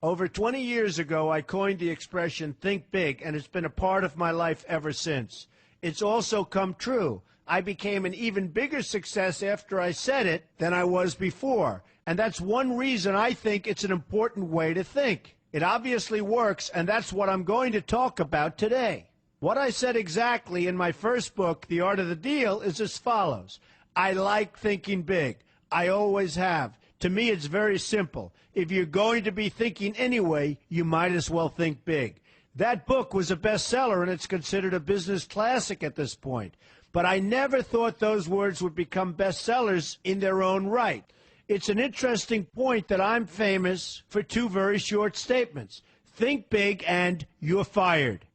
Over 20 years ago, I coined the expression think big, and it's been a part of my life ever since. It's also come true. I became an even bigger success after I said it than I was before. And that's one reason I think it's an important way to think. It obviously works, and that's what I'm going to talk about today. What I said exactly in my first book, The Art of the Deal, is as follows. I like thinking big. I always have. To me, it's very simple. If you're going to be thinking anyway, you might as well think big. That book was a bestseller, and it's considered a business classic at this point. But I never thought those words would become bestsellers in their own right. It's an interesting point that I'm famous for two very short statements. Think big and you're fired.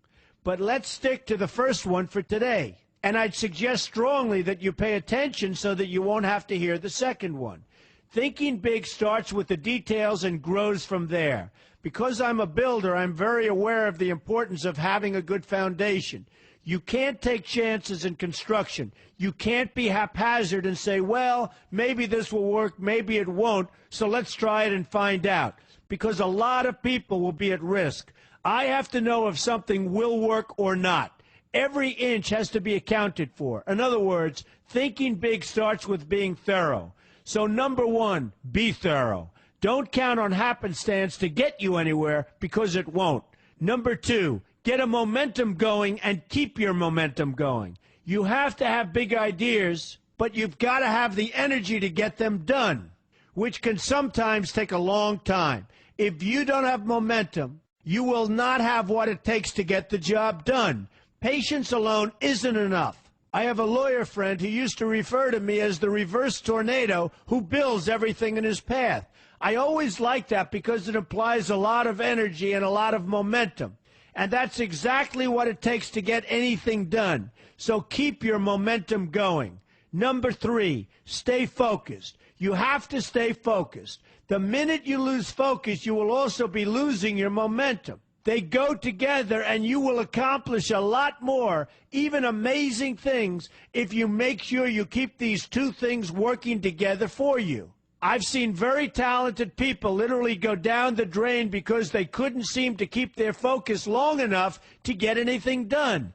But let's stick to the first one for today. And I'd suggest strongly that you pay attention so that you won't have to hear the second one. Thinking big starts with the details and grows from there. Because I'm a builder, I'm very aware of the importance of having a good foundation. You can't take chances in construction. You can't be haphazard and say, well, maybe this will work, maybe it won't, so let's try it and find out. Because a lot of people will be at risk. I have to know if something will work or not. Every inch has to be accounted for. In other words, thinking big starts with being thorough. So number one, be thorough. Don't count on happenstance to get you anywhere, because it won't. Number two, get a momentum going and keep your momentum going. You have to have big ideas, but you've got to have the energy to get them done, which can sometimes take a long time. If you don't have momentum, you will not have what it takes to get the job done. Patience alone isn't enough. I have a lawyer friend who used to refer to me as the reverse tornado who builds everything in his path. I always like that because it implies a lot of energy and a lot of momentum. And that's exactly what it takes to get anything done. So keep your momentum going. Number three, stay focused. You have to stay focused. The minute you lose focus, you will also be losing your momentum. They go together, and you will accomplish a lot more, even amazing things, if you make sure you keep these two things working together for you. I've seen very talented people literally go down the drain because they couldn't seem to keep their focus long enough to get anything done.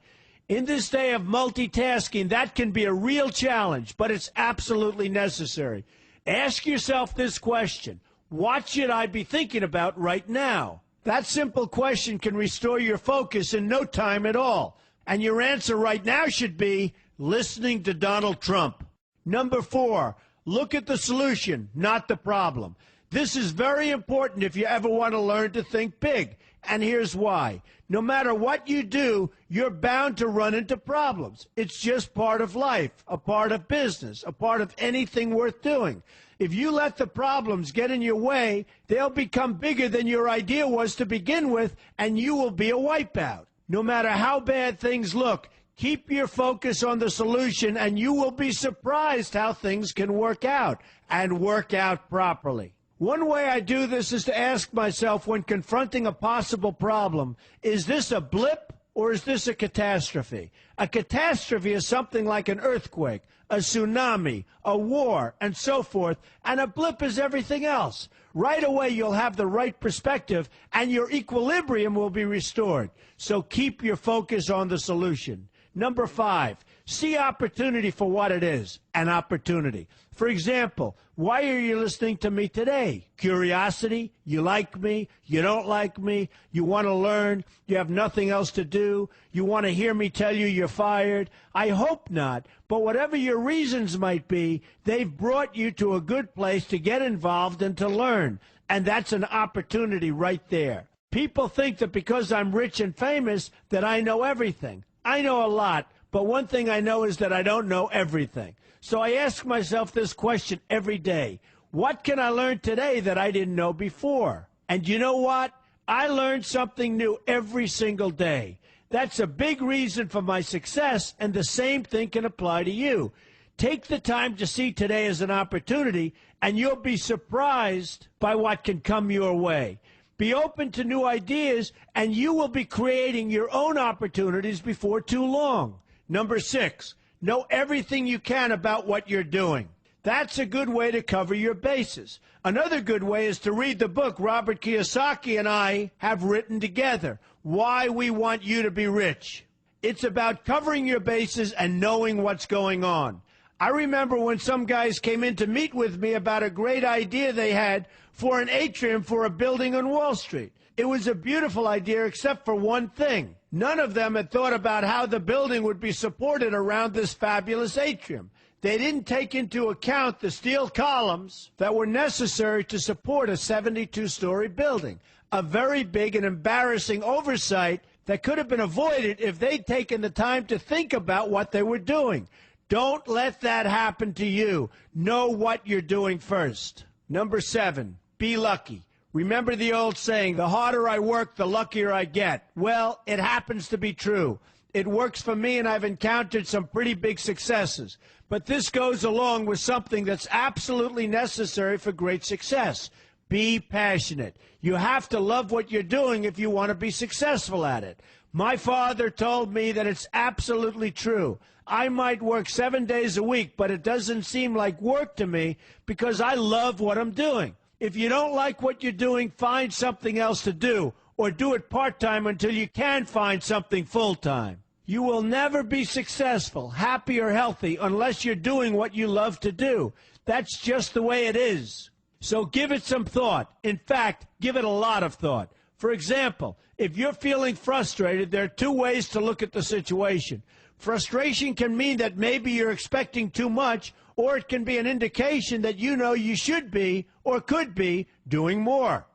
In this day of multitasking, that can be a real challenge, but it's absolutely necessary. Ask yourself this question: what should I be thinking about right now? That simple question can restore your focus in no time at all. And your answer right now should be listening to Donald Trump. Number four, look at the solution, not the problem. This is very important if you ever want to learn to think big. And here's why. No matter what you do, you're bound to run into problems. It's just part of life, a part of business, a part of anything worth doing. If you let the problems get in your way, they'll become bigger than your idea was to begin with, and you will be a wipeout. No matter how bad things look, keep your focus on the solution, and you will be surprised how things can work out, and work out properly. One way I do this is to ask myself when confronting a possible problem, is this a blip or is this a catastrophe? A catastrophe is something like an earthquake, a tsunami, a war, and so forth, and a blip is everything else. Right away, you'll have the right perspective, and your equilibrium will be restored. So keep your focus on the solution. Number five, see opportunity for what it is, an opportunity. For example, why are you listening to me today? Curiosity? You like me? You don't like me? You want to learn? You have nothing else to do? You want to hear me tell you you're fired? I hope not. But whatever your reasons might be, they've brought you to a good place to get involved and to learn. And that's an opportunity right there. People think that because I'm rich and famous that I know everything. I know a lot, but one thing I know is that I don't know everything. So I ask myself this question every day. What can I learn today that I didn't know before? And you know what? I learn something new every single day. That's a big reason for my success, and the same thing can apply to you. Take the time to see today as an opportunity, and you'll be surprised by what can come your way. Be open to new ideas, and you will be creating your own opportunities before too long. Number six, know everything you can about what you're doing. That's a good way to cover your bases. Another good way is to read the book Robert Kiyosaki and I have written together, Why We Want You to Be Rich. It's about covering your bases and knowing what's going on. I remember when some guys came in to meet with me about a great idea they had for an atrium for a building on Wall Street. It was a beautiful idea except for one thing. None of them had thought about how the building would be supported around this fabulous atrium. They didn't take into account the steel columns that were necessary to support a 72-story building, a very big and embarrassing oversight that could have been avoided if they'd taken the time to think about what they were doing. Don't let that happen to you. Know what you're doing first. Number 7, be lucky. Remember the old saying, the harder I work, the luckier I get. Well, it happens to be true. It works for me, and I've encountered some pretty big successes. But this goes along with something that's absolutely necessary for great success. Be passionate. You have to love what you're doing if you want to be successful at it. My father told me that it's absolutely true. I might work 7 days a week, but it doesn't seem like work to me because I love what I'm doing. If you don't like what you're doing, find something else to do, or do it part-time until you can find something full-time. You will never be successful, happy, or healthy unless you're doing what you love to do. That's just the way it is. So give it some thought. In fact, give it a lot of thought. For example, if you're feeling frustrated, there are 2 ways to look at the situation. Frustration can mean that maybe you're expecting too much, or it can be an indication that you know you should be or could be doing more.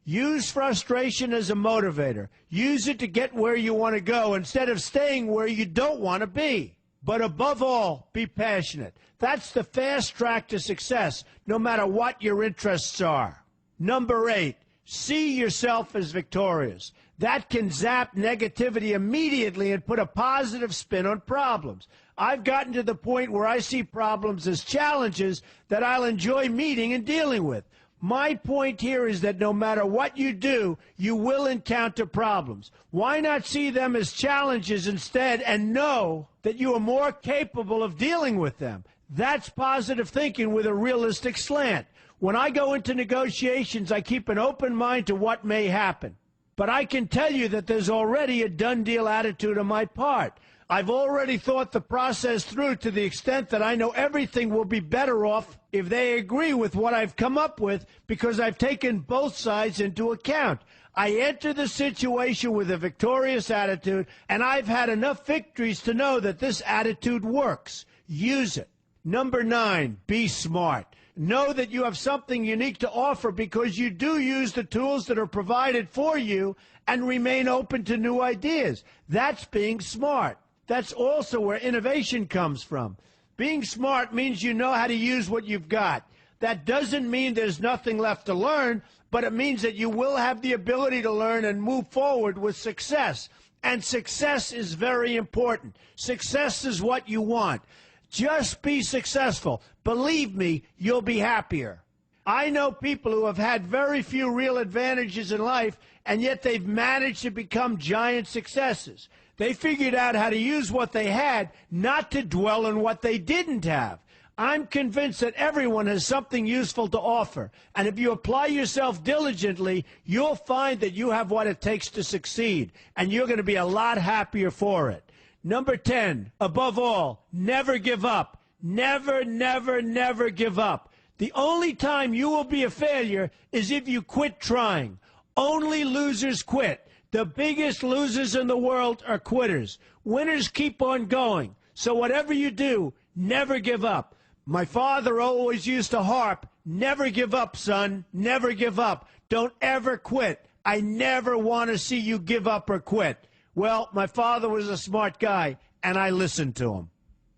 Use frustration as a motivator. Use it to get where you want to go instead of staying where you don't want to be. But above all, be passionate. That's the fast track to success, no matter what your interests are. Number 8, see yourself as victorious. That can zap negativity immediately and put a positive spin on problems. I've gotten to the point where I see problems as challenges that I'll enjoy meeting and dealing with. My point here is that no matter what you do, you will encounter problems. Why not see them as challenges instead and know that you are more capable of dealing with them? That's positive thinking with a realistic slant. When I go into negotiations, I keep an open mind to what may happen. But I can tell you that there's already a done deal attitude on my part. I've already thought the process through to the extent that I know everything will be better off if they agree with what I've come up with because I've taken both sides into account. I enter the situation with a victorious attitude, and I've had enough victories to know that this attitude works. Use it. Number 9, be smart. Know that you have something unique to offer because you do use the tools that are provided for you and remain open to new ideas. That's being smart. That's also where innovation comes from. Being smart means you know how to use what you've got. That doesn't mean there's nothing left to learn, but it means that you will have the ability to learn and move forward with success. And success is very important. Success is what you want. Just be successful. Believe me, you'll be happier. I know people who have had very few real advantages in life, and yet they've managed to become giant successes. They figured out how to use what they had, not to dwell on what they didn't have. I'm convinced that everyone has something useful to offer, and if you apply yourself diligently, you'll find that you have what it takes to succeed, and you're going to be a lot happier for it. Number 10, above all, never give up. Never, never, never give up. The only time you will be a failure is if you quit trying. Only losers quit. The biggest losers in the world are quitters. Winners keep on going. So whatever you do, never give up. My father always used to harp, never give up, son, never give up. Don't ever quit. I never want to see you give up or quit. Well, my father was a smart guy, and I listened to him.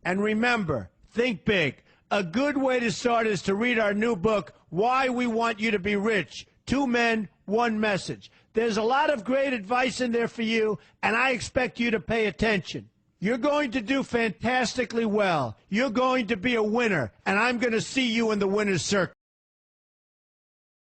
And remember, think big. A good way to start is to read our new book, Why We Want You to Be Rich. 2 men, 1 message. There's a lot of great advice in there for you, and I expect you to pay attention. You're going to do fantastically well. You're going to be a winner, and I'm going to see you in the winner's circle.